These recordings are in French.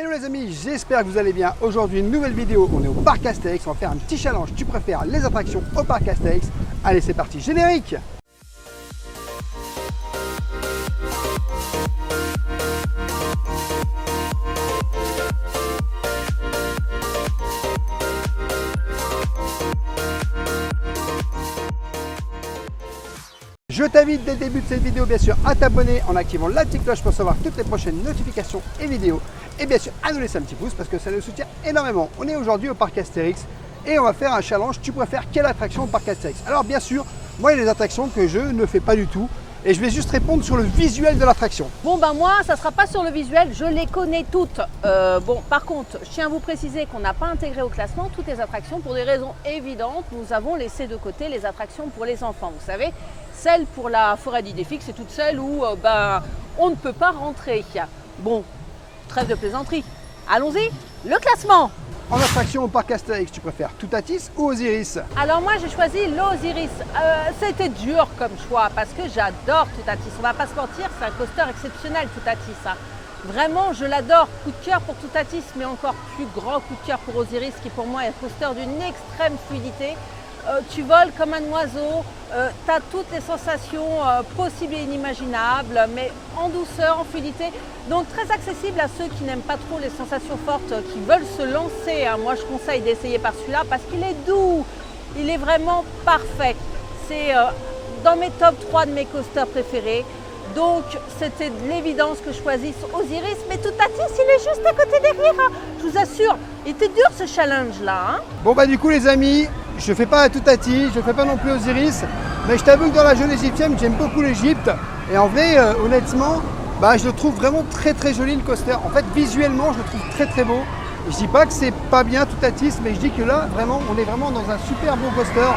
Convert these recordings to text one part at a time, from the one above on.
Hello les amis, j'espère que vous allez bien. Aujourd'hui une nouvelle vidéo, on est au parc Astérix, on va faire un petit challenge. Tu préfères les attractions au parc Astérix? Allez c'est parti, générique! Je t'invite dès le début de cette vidéo bien sûr à t'abonner en activant la petite cloche pour savoir toutes les prochaines notifications et vidéos. Et bien sûr à nous laisser un petit pouce parce que ça nous soutient énormément. On est aujourd'hui au parc Astérix et on va faire un challenge. Tu préfères quelle attraction au parc Astérix? Alors bien sûr, moi il y a des attractions que je ne fais pas du tout. Et je vais juste répondre sur le visuel de l'attraction. Bon ben moi, ça ne sera pas sur le visuel, je les connais toutes. Par contre, je tiens à vous préciser qu'on n'a pas intégré au classement toutes les attractions pour des raisons évidentes. Nous avons laissé de côté les attractions pour les enfants. Vous savez, celle pour la forêt d'Idéfix, c'est toute celle où on ne peut pas rentrer. Bon, trêve de plaisanterie. Allons-y, le classement. En attraction au parc Astérix, tu préfères Toutatis ou Osiris? Alors moi j'ai choisi l'Osiris. C'était dur comme choix parce que j'adore Toutatis. On va pas se mentir, c'est un coaster exceptionnel Toutatis. Vraiment je l'adore. Coup de cœur pour Toutatis, mais encore plus grand coup de cœur pour Osiris qui pour moi est un coaster d'une extrême fluidité. Tu voles comme un oiseau, tu as toutes les sensations possibles et inimaginables, mais en douceur, en fluidité. Donc très accessible à ceux qui n'aiment pas trop les sensations fortes, qui veulent se lancer. Moi je conseille d'essayer par celui-là parce qu'il est doux, il est vraiment parfait. C'est dans mes top 3 de mes coasters préférés. Donc c'était de l'évidence que je choisisse Osiris, mais Toutatis il est juste à côté derrière. Je vous assure, il était dur ce challenge là. Bon bah du coup les amis, je fais pas Toutatis, je fais pas non plus Osiris, mais je t'avoue que dans la jeune égyptienne, j'aime beaucoup l'Égypte. Et en vrai, honnêtement, je le trouve vraiment très joli le coaster. En fait, visuellement, je le trouve très beau. Et je dis pas que c'est pas bien Toutatis, mais je dis que là, vraiment, on est vraiment dans un super beau coaster.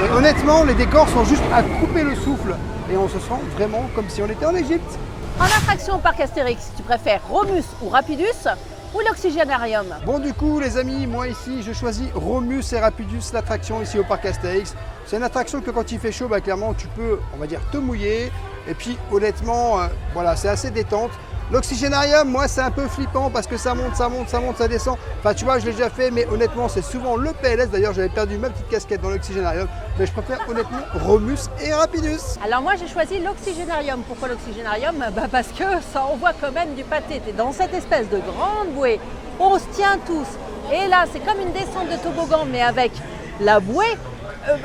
Et honnêtement, les décors sont juste à couper le souffle. Et on se sent vraiment comme si on était en Égypte. En attraction au parc Astérix, tu préfères Romus ou Rapidus ou l'Oxygénarium? Bon du coup les amis, moi ici je choisis Romus et Rapidus, l'attraction ici au parc Astérix. C'est une attraction que quand il fait chaud, clairement tu peux, on va dire, te mouiller. Et puis honnêtement, voilà, c'est assez détente. L'Oxygénarium, moi c'est un peu flippant parce que ça monte, ça descend. Enfin tu vois, je l'ai déjà fait, mais honnêtement c'est souvent le PLS. D'ailleurs j'avais perdu ma petite casquette dans l'Oxygénarium. Mais je préfère honnêtement Romus et Rapidus. Alors moi j'ai choisi l'Oxygénarium. Pourquoi l'Oxygénarium? Parce que ça envoie quand même du pâté. Tu es dans cette espèce de grande bouée. On se tient tous. Et là c'est comme une descente de toboggan mais avec la bouée.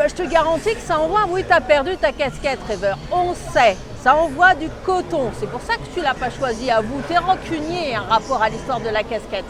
Je te garantis que ça envoie. Oui, tu as perdu ta casquette, Rêveur. On sait. Ça envoie du coton. C'est pour ça que tu ne l'as pas choisi à vous. Tu es rancunier un rapport à l'histoire de la casquette.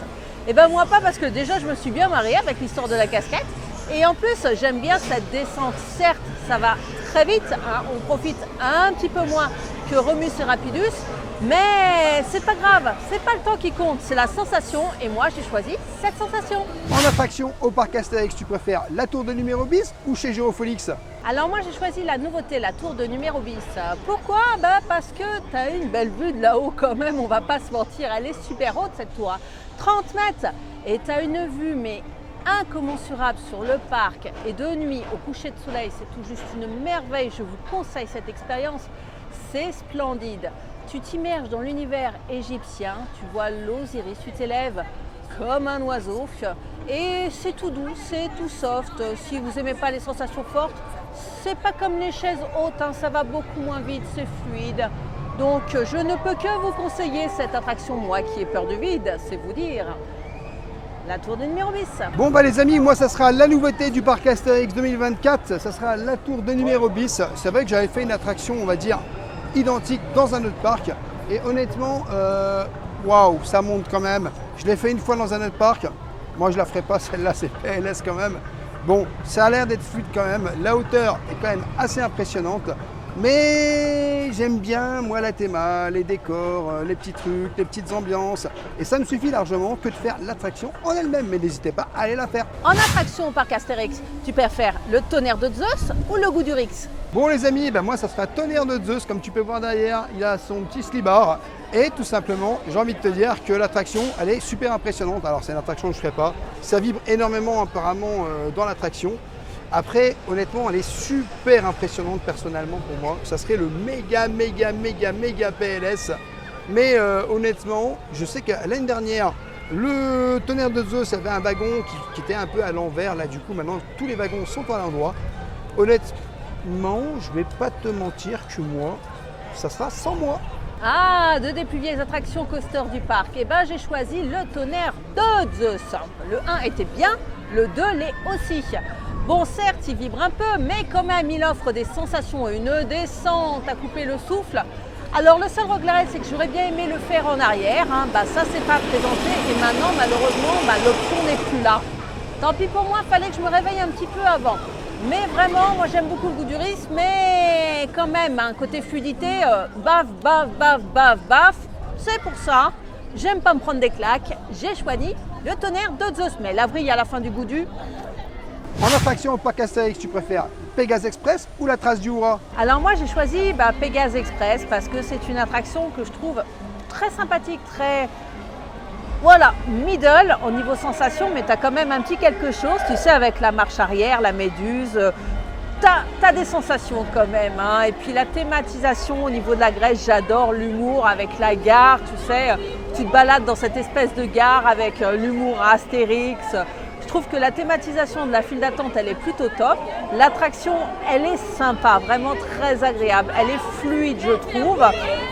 Et ben moi pas, parce que déjà je me suis bien mariée avec l'histoire de la casquette. Et en plus j'aime bien cette descente. Certes, ça va très vite. On profite un petit peu moins que Romus et Rapidus. Mais c'est pas grave, c'est pas le temps qui compte, c'est la sensation. Et moi j'ai choisi cette sensation. En attraction au parc Astérix, tu préfères la tour de numéro bis ou chez Géofolix? Alors moi j'ai choisi la nouveauté, la tour de numéro bis. Pourquoi? Parce que tu as une belle vue de là-haut quand même, on va pas se mentir, elle est super haute cette tour. 30 mètres et tu as une vue mais incommensurable sur le parc. Et de nuit au coucher de soleil, c'est tout juste une merveille, je vous conseille cette expérience, c'est splendide. Tu t'immerges dans l'univers égyptien, tu vois l'Osiris, tu t'élèves comme un oiseau et c'est tout doux, c'est tout soft. Si vous n'aimez pas les sensations fortes, c'est pas comme les chaises hautes, ça va beaucoup moins vite, c'est fluide. Donc je ne peux que vous conseiller cette attraction, moi qui ai peur du vide, c'est vous dire. La tour de numéro bis. Bon les amis, moi ça sera la nouveauté du parc Astérix 2024, ça sera la tour de numéro bis. C'est vrai que j'avais fait une attraction, on va dire, identique dans un autre parc et honnêtement waouh, ça monte quand même. Je l'ai fait une fois dans un autre parc, moi je la ferai pas celle-là, c'est PLS quand même. Bon, ça a l'air d'être fluide quand même, la hauteur est quand même assez impressionnante, mais j'aime bien moi la théma, les décors, les petits trucs, les petites ambiances, et ça me suffit largement que de faire l'attraction en elle-même, mais n'hésitez pas à aller la faire. En attraction au parc Astérix, tu préfères le tonnerre de Zeus ou le Goudurix? Bon les amis, moi ça sera tonnerre de Zeus, comme tu peux voir derrière, il a son petit slibard. Et tout simplement, j'ai envie de te dire que l'attraction, elle est super impressionnante. Alors c'est une attraction que je ne ferai pas, ça vibre énormément apparemment dans l'attraction. Après, honnêtement, elle est super impressionnante personnellement pour moi. Ça serait le méga PLS. Mais honnêtement, je sais que l'année dernière, Le tonnerre de Zeus avait un wagon qui était un peu à l'envers. Là, du coup, maintenant, tous les wagons sont à l'endroit. Honnêtement, je vais pas te mentir que moi, ça sera sans moi. Ah, deux des plus vieilles attractions coaster du parc. Eh ben, j'ai choisi le tonnerre de Zeus. Le 1 était bien, le 2 l'est aussi. Bon, certes, il vibre un peu, mais quand même, il offre des sensations, une descente à couper le souffle. Alors, le seul regret, c'est que j'aurais bien aimé le faire en arrière. Ça, c'est pas présenté. Et maintenant, malheureusement, l'option n'est plus là. Tant pis pour moi, il fallait que je me réveille un petit peu avant. Mais vraiment, moi j'aime beaucoup le goût du risque, mais quand même, côté fluidité, baf, baf, baf, baf, baf. C'est pour ça, j'aime pas me prendre des claques. J'ai choisi le tonnerre de Zeus. Mais la vrille à la fin du goût. En attraction au parc Astérix, tu préfères Pégase Express ou la Trace du Hourra? Alors moi j'ai choisi Pégase Express parce que c'est une attraction que je trouve très sympathique, très... Voilà, middle au niveau sensation, mais tu as quand même un petit quelque chose, tu sais, avec la marche arrière, la méduse, tu as des sensations quand même. Et puis la thématisation au niveau de la Grèce, j'adore l'humour avec la gare, tu sais, tu te balades dans cette espèce de gare avec l'humour à Astérix. Je trouve que la thématisation de la file d'attente, elle est plutôt top. L'attraction, elle est sympa, vraiment très agréable. Elle est fluide, je trouve.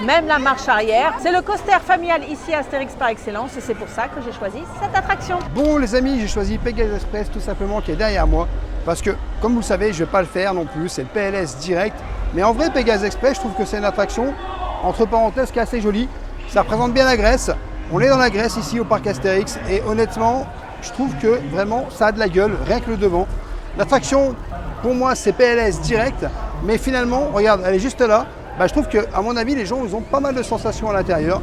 Même la marche arrière. C'est le coaster familial ici à Astérix par excellence et c'est pour ça que j'ai choisi cette attraction. Bon les amis, j'ai choisi Pégase Express tout simplement qui est derrière moi. Parce que, comme vous le savez, je ne vais pas le faire non plus. C'est le PLS direct. Mais en vrai, Pégase Express, je trouve que c'est une attraction, entre parenthèses, qui est assez jolie. Ça représente bien la Grèce. On est dans la Grèce ici au parc Astérix. Et honnêtement, je trouve que vraiment ça a de la gueule, rien que le devant. L'attraction, pour moi, c'est PLS direct, mais finalement, regarde, elle est juste là. Je trouve qu'à mon avis, les gens ils ont pas mal de sensations à l'intérieur.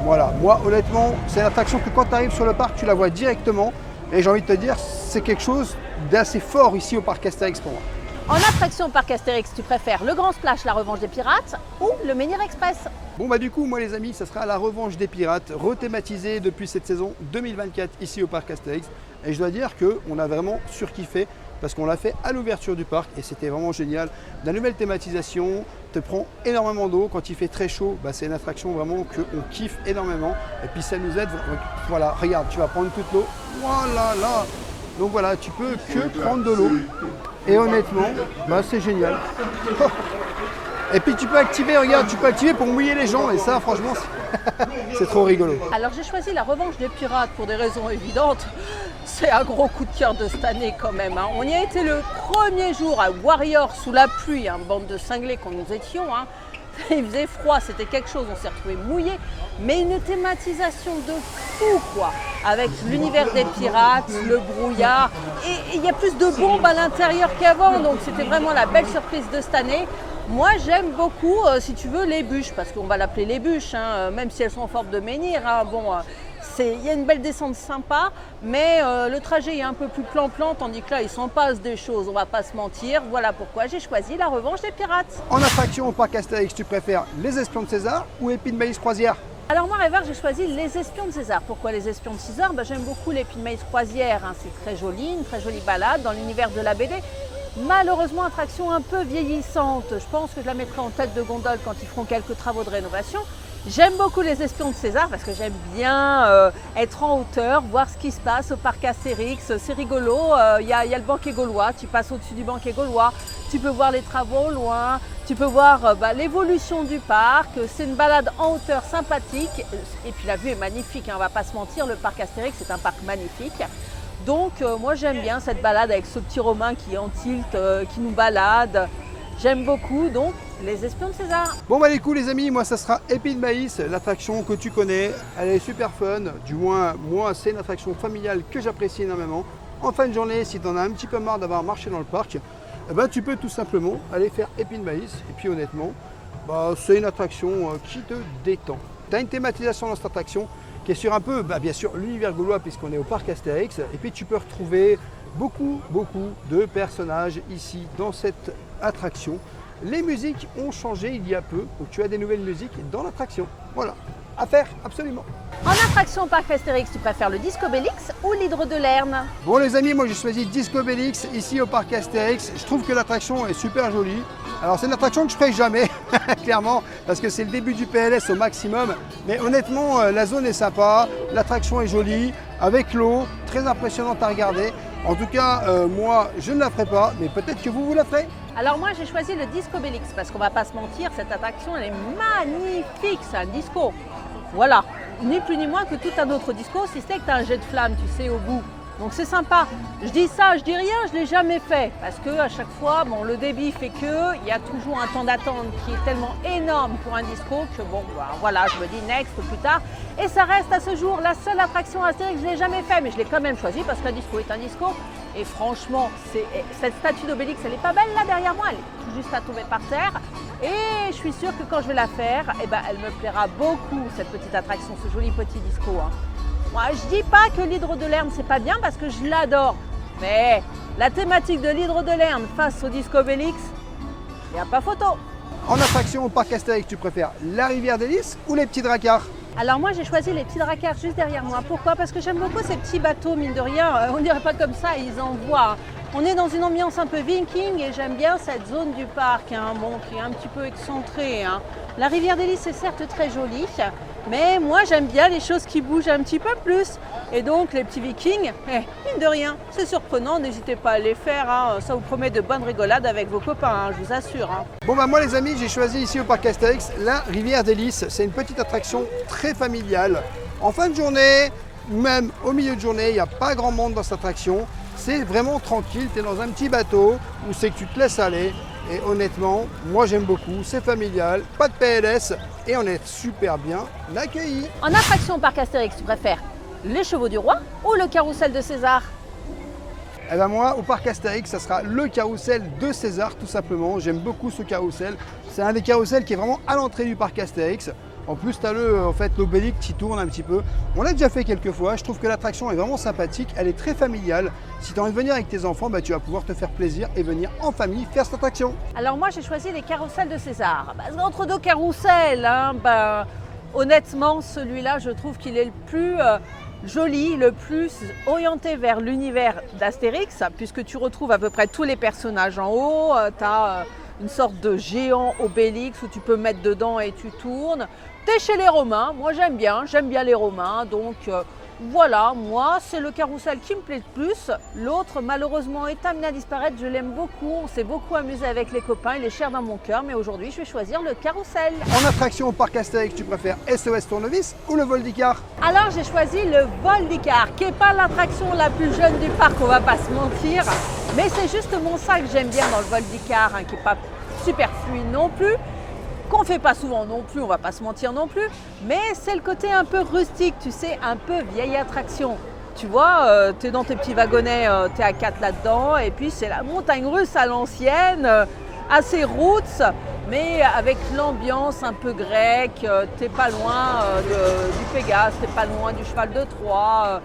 Voilà, moi honnêtement, c'est l'attraction que quand tu arrives sur le parc, tu la vois directement. Et j'ai envie de te dire, c'est quelque chose d'assez fort ici au parc Astérix pour moi. En attraction au parc Astérix, tu préfères le Grand Splash, la Revanche des Pirates ou le Menhir Express? Bon du coup, moi les amis, ça sera la Revanche des Pirates, rethématisée depuis cette saison 2024 ici au parc Astérix. Et je dois dire qu'on a vraiment surkiffé parce qu'on l'a fait à l'ouverture du parc et c'était vraiment génial. La nouvelle thématisation te prend énormément d'eau. Quand il fait très chaud, c'est une attraction vraiment qu'on kiffe énormément. Et puis ça nous aide, voilà, regarde, tu vas prendre toute l'eau, voilà là. Donc voilà, tu peux que prendre de l'eau. Et honnêtement, c'est génial. Et puis tu peux activer, regarde, tu peux activer pour mouiller les gens. Et ça, franchement, c'est trop rigolo. Alors j'ai choisi la Revanche des Pirates pour des raisons évidentes. C'est un gros coup de cœur de cette année quand même. On y a été le premier jour à Warrior sous la pluie, bande de cinglés qu'on nous étions. Il faisait froid, c'était quelque chose, on s'est retrouvés mouillés. Mais une thématisation de fou quoi, avec l'univers des pirates, le brouillard. Et il y a plus de bombes à l'intérieur qu'avant, donc c'était vraiment la belle surprise de cette année. Moi j'aime beaucoup, si tu veux, les bûches, parce qu'on va l'appeler les bûches, même si elles sont en forme de menhir. Il y a une belle descente sympa, mais le trajet est un peu plus plan-plan, tandis que là, il s'en passe des choses, on va pas se mentir. Voilà pourquoi j'ai choisi la Revanche des Pirates. En attraction au parc Astérix, tu préfères les Espions de César ou Épine Maïs Croisière? Alors moi, Rêveur, j'ai choisi les Espions de César. Pourquoi les Espions de César? J'aime beaucoup l'Épine Maïs Croisière, c'est très joli, une très jolie balade dans l'univers de la BD. Malheureusement, attraction un peu vieillissante. Je pense que je la mettrai en tête de gondole quand ils feront quelques travaux de rénovation. J'aime beaucoup les Espions de César parce que j'aime bien être en hauteur, voir ce qui se passe au parc Astérix. C'est rigolo, il y a le banquet gaulois, tu passes au-dessus du banquet gaulois, tu peux voir les travaux au loin, tu peux voir l'évolution du parc. C'est une balade en hauteur sympathique et puis la vue est magnifique, on ne va pas se mentir, le parc Astérix c'est un parc magnifique. Donc moi j'aime bien cette balade avec ce petit Romain qui est en tilt, qui nous balade. J'aime beaucoup, donc les Espions de César. Bon les coups les amis, moi ça sera Épine Maïs, l'attraction que tu connais. Elle est super fun, du moins moi c'est une attraction familiale que j'apprécie énormément. En fin de journée, si tu en as un petit peu marre d'avoir marché dans le parc, tu peux tout simplement aller faire Épine Maïs. Et puis honnêtement, c'est une attraction qui te détend. Tu as une thématisation dans cette attraction qui est sur un peu, bien sûr, l'univers gaulois puisqu'on est au parc Astérix. Et puis tu peux retrouver beaucoup de personnages ici dans cette attraction. Les musiques ont changé il y a peu, donc tu as des nouvelles musiques dans l'attraction. Voilà, à faire absolument. En attraction au parc Astérix, tu préfères le Disco Bellix ou l'Hydre de Lerne? Bon les amis, moi j'ai choisi Disco Bellix ici au parc Astérix. Je trouve que l'attraction est super jolie. Alors c'est une attraction que je ferai jamais, clairement, parce que c'est le début du PLS au maximum. Mais honnêtement, la zone est sympa, l'attraction est jolie, avec l'eau, très impressionnante à regarder. En tout cas, moi, je ne la ferai pas, mais peut-être que vous la ferez. Alors moi j'ai choisi le Disco Bélix parce qu'on va pas se mentir, cette attraction elle est magnifique, c'est un disco. Voilà, ni plus ni moins que tout un autre disco, si c'est que tu as un jet de flamme, tu sais, au bout. Donc c'est sympa. Je dis ça, je dis rien, je ne l'ai jamais fait. Parce que à chaque fois, bon, le débit fait que il y a toujours un temps d'attente qui est tellement énorme pour un disco que bon, voilà, je me dis next plus tard. Et ça reste à ce jour la seule attraction Astérix que je n'ai jamais fait. Mais je l'ai quand même choisi parce qu'un disco est un disco. Et franchement, cette statue d'Obélix, elle est pas belle là derrière moi. Elle est tout juste à tomber par terre. Et je suis sûre que quand je vais la faire, eh ben, elle me plaira beaucoup, cette petite attraction, ce joli petit disco. Hein. Moi, je dis pas que l'hydre de Lerne, c'est pas bien parce que je l'adore. Mais la thématique de l'hydre de Lerne face au Disco Bélix, il n'y a pas photo. En attraction au parc Astérix, tu préfères la rivière des Lys ou les petits dracars? Alors moi, j'ai choisi les petits dracars juste derrière moi. Pourquoi? Parce que j'aime beaucoup ces petits bateaux, mine de rien. On dirait pas comme ça, ils envoient. On est dans une ambiance un peu viking et j'aime bien cette zone du parc, hein, bon, qui est un petit peu excentrée. Hein. La rivière des Lys est certes très jolie, mais moi j'aime bien les choses qui bougent un petit peu plus. Et donc les petits vikings, mine de rien, c'est surprenant, n'hésitez pas à les faire. Hein. Ça vous promet de bonnes rigolades avec vos copains, hein, je vous assure. Hein. Bon bah moi les amis, j'ai choisi ici au parc Astérix la rivière des Lys. C'est une petite attraction très familiale. En fin de journée, même au milieu de journée, il n'y a pas grand monde dans cette attraction. C'est vraiment tranquille, tu es dans un petit bateau où c'est que tu te laisses aller. Et honnêtement, moi j'aime beaucoup, c'est familial, pas de PLS et on est super bien accueillis. En attraction au parc Astérix, tu préfères les chevaux du roi ou le carrousel de César? Eh ben moi, au parc Astérix, ça sera le carrousel de César tout simplement. J'aime beaucoup ce carrousel. C'est un des carrousels qui est vraiment à l'entrée du parc Astérix. En plus, tu as l'Obélix qui tourne un petit peu. On l'a déjà fait quelques fois. Je trouve que l'attraction est vraiment sympathique. Elle est très familiale. Si tu as envie de venir avec tes enfants, bah, tu vas pouvoir te faire plaisir et venir en famille faire cette attraction. Alors moi, j'ai choisi les carrousels de César. Entre deux carrousels, hein, honnêtement, celui-là, je trouve qu'il est le plus joli, le plus orienté vers l'univers d'Astérix, puisque tu retrouves à peu près tous les personnages en haut. Tu as une sorte de géant Obélix où tu peux mettre dedans et tu tournes. T'es chez les Romains, moi j'aime bien les Romains, donc voilà, moi c'est le carrousel qui me plaît le plus. L'autre malheureusement est amené à disparaître, je l'aime beaucoup, on s'est beaucoup amusé avec les copains, il est cher dans mon cœur, mais aujourd'hui je vais choisir le carrousel. En attraction au parc Astérix, tu préfères SOS Tournevis ou le vol d'Icare? Alors j'ai choisi le vol d'Icare, qui n'est pas l'attraction la plus jeune du parc, on va pas se mentir, mais c'est justement ça que j'aime bien dans le vol d'Icare, hein, qui n'est pas super fluide non plus, qu'on fait pas souvent non plus, on va pas se mentir non plus, mais c'est le côté un peu rustique, tu sais, un peu vieille attraction. Tu vois, tu es dans tes petits wagonnets, tu es à 4 là-dedans, et puis c'est la montagne russe à l'ancienne, assez roots, mais avec l'ambiance un peu grecque, t'es pas loin du Pégase, t'es pas loin du cheval de Troie.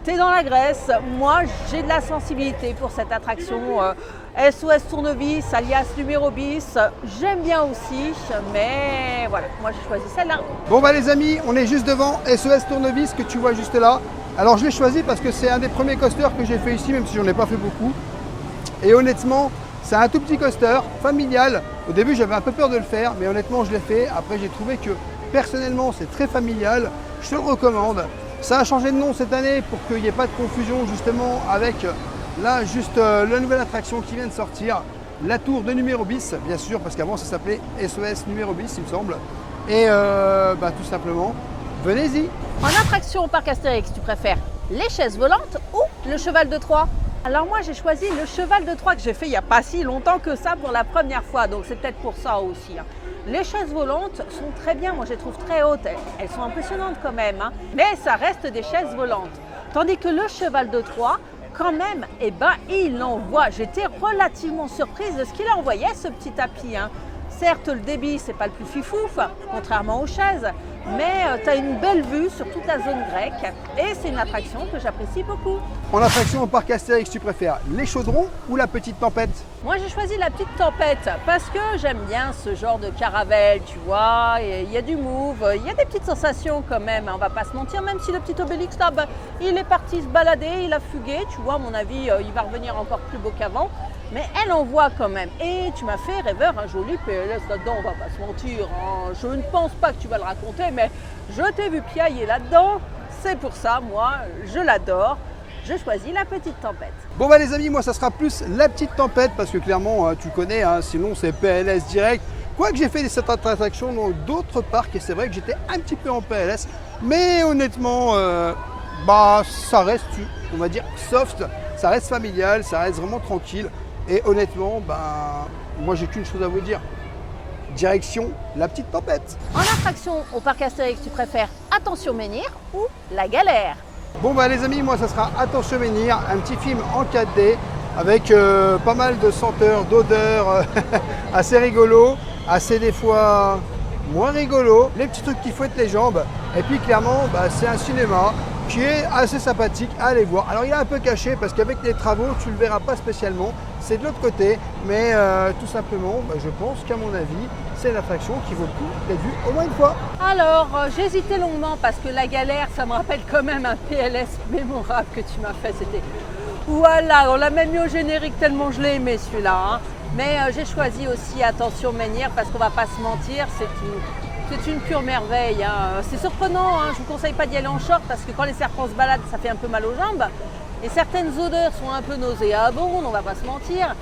T'es dans la Grèce, moi j'ai de la sensibilité pour cette attraction. SOS Tournevis, alias numéro bis, j'aime bien aussi, mais voilà, moi j'ai choisi celle-là. Bon bah les amis, on est juste devant SOS Tournevis que tu vois juste là. Alors je l'ai choisi parce que c'est un des premiers coasters que j'ai fait ici, même si j'en ai pas fait beaucoup. Et honnêtement, c'est un tout petit coaster, familial. Au début j'avais un peu peur de le faire, mais honnêtement je l'ai fait. Après j'ai trouvé que personnellement c'est très familial, je te le recommande. Ça a changé de nom cette année pour qu'il n'y ait pas de confusion justement avec là juste la nouvelle attraction qui vient de sortir, la tour de numéro bis, bien sûr, parce qu'avant ça s'appelait SOS numéro bis il me semble. Et tout simplement, venez-y. En attraction au parc Astérix, tu préfères les chaises volantes ou le cheval de Troie? Alors moi j'ai choisi le cheval de Troie que j'ai fait il n'y a pas si longtemps que ça pour la première fois, donc c'est peut-être pour ça aussi. Hein. Les chaises volantes sont très bien, moi je les trouve très hautes, elles sont impressionnantes quand même, hein, mais ça reste des chaises volantes. Tandis que le cheval de Troie, quand même, il envoie. J'étais relativement surprise de ce qu'il envoyait, ce petit tapis. Hein. Certes, le débit, c'est pas le plus fifouf, contrairement aux chaises, mais tu as une belle vue sur toute la zone grecque et c'est une attraction que j'apprécie beaucoup. En attraction au parc Astérix, tu préfères les chaudrons ou la petite tempête? Moi, j'ai choisi la petite tempête parce que j'aime bien ce genre de caravelle, tu vois. Il y a du move, il y a des petites sensations quand même, on va pas se mentir, même si le petit Obélix là, il est parti se balader, il a fugué, tu vois, à mon avis, il va revenir encore plus beau qu'avant. mais elle en voit quand même. Et tu m'as fait, rêveur, un joli PLS là-dedans, on va pas se mentir. Hein. Je ne pense pas que tu vas le raconter, mais je t'ai vu piailler là-dedans. C'est pour ça, moi, je l'adore. Je choisis la petite tempête. Bon bah les amis, moi ça sera plus la petite tempête parce que clairement tu connais, hein, sinon c'est PLS direct. Quoique j'ai fait cette attraction dans d'autres parcs et c'est vrai que j'étais un petit peu en PLS, mais honnêtement, bah ça reste, on va dire, soft, ça reste familial, ça reste vraiment tranquille. Et honnêtement, bah, moi j'ai qu'une chose à vous dire. Direction la petite tempête. En attraction au parc Astérix, tu préfères Attention Menhir ou La Galère? Bon bah les amis, moi ça sera Attention Menhir, un petit film en 4D avec pas mal de senteurs, d'odeurs, assez rigolo, assez des fois moins rigolo, les petits trucs qui fouettent les jambes. Et puis clairement, bah, c'est un cinéma qui est assez sympathique à aller voir. Alors il est un peu caché parce qu'avec les travaux, tu ne le verras pas spécialement. C'est de l'autre côté, mais tout simplement, bah, je pense qu'à mon avis, c'est une attraction qui vaut le coup d'être vue au moins une fois. Alors, j'ai hésité longuement parce que La Galère, ça me rappelle quand même un PLS mémorable que tu m'as fait. C'était, voilà, on l'a même mis au générique tellement je l'ai aimé celui-là. Hein. Mais j'ai choisi aussi Attention Menhir parce qu'on va pas se mentir, c'est une pure merveille. Hein. C'est surprenant, hein. Je ne vous conseille pas d'y aller en short parce que quand les serpents se baladent, ça fait un peu mal aux jambes. Et certaines odeurs sont un peu nauséabondes, on ne va pas se mentir.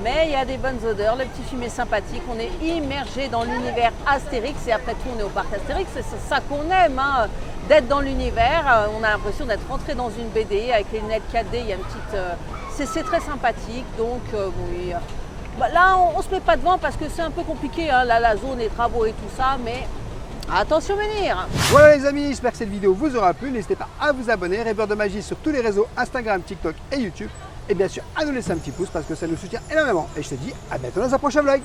Mais il y a des bonnes odeurs, le petit film est sympathique, on est immergé dans l'univers Astérix et après tout on est au parc Astérix, c'est ça qu'on aime, hein, d'être dans l'univers, on a l'impression d'être rentré dans une BD avec les lunettes 4D, il y a une petite... c'est très sympathique, donc oui. Bah, là on ne se met pas devant parce que c'est un peu compliqué, hein, là, la zone, les travaux et tout ça, mais attention Menhir. Voilà les amis, j'espère que cette vidéo vous aura plu, n'hésitez pas à vous abonner, Rêveur de Magie sur tous les réseaux, Instagram, TikTok et YouTube. Et bien sûr, à nous laisser un petit pouce parce que ça nous soutient énormément. Et je te dis à bientôt dans un prochain vlog.